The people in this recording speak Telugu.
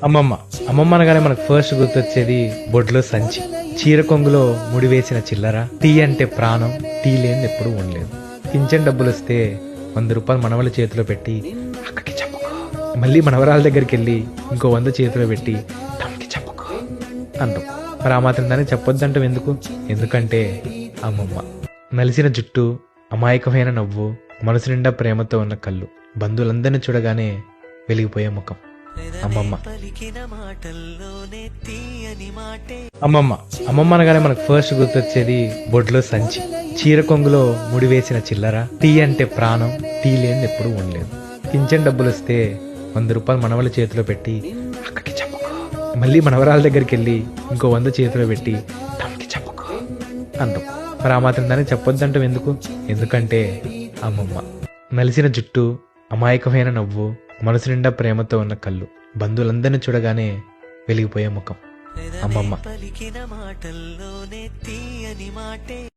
అమ్మమ్మ అమ్మమ్మ అనగానే మనకు ఫస్ట్ గుర్తొచ్చేది బొడ్లో సంచి, చీర కొంగులో ముడివేసిన చిల్లర, టీ అంటే ప్రాణం, టీ లేనిది ఎప్పుడు ఉండలేదు. పింఛన్ డబ్బులు వస్తే 100 రూపాయలు మనవళ్ళ చేతిలో పెట్టి అక్కకి చెప్పుకో, మళ్ళీ మనవరాల దగ్గరికి వెళ్ళి ఇంకో 100 చేతిలో పెట్టి తమకి చెప్పుకో అంటాం. మరి ఆ మాత్రం దాన్ని చెప్పొద్దంటాం ఎందుకు? ఎందుకంటే అమ్మమ్మ నలిసిన జుట్టు, అమాయకమైన నవ్వు, మనసు నిండా ప్రేమతో ఉన్న కళ్ళు, బంధువులందరినీ చూడగానే వెలిగిపోయే ముఖం. అమ్మమ్మ అమ్మమ్మ అమ్మమ్మ అనగానే మనకు ఫస్ట్ గుర్తొచ్చేది బొడ్లో సంచి, చీర కొంగులో ముడివేసిన చిల్లర, టీ అంటే ప్రాణం, టీ లేనిది ఎప్పుడు ఉండలేదు. పింఛన్ డబ్బులు వస్తే 100 రూపాయలు మనవళ్ళ చేతిలో పెట్టి అక్కకి చెప్పుకో, మళ్ళీ మనవరాల దగ్గరికి వెళ్ళి ఇంకో 100 చేతిలో పెట్టి తమకి చెప్పుకో అంటాం. మరి ఆ మాత్రం దాన్ని చెప్పొద్దంటాం ఎందుకు? ఎందుకంటే అమ్మమ్మ నలిసిన జుట్టు, అమాయకమైన నవ్వు, మనసు నిండా ప్రేమతో ఉన్న కళ్ళు, బంధువులందరినీ చూడగానే వెలిగిపోయే ముఖం. అమ్మమ్మ.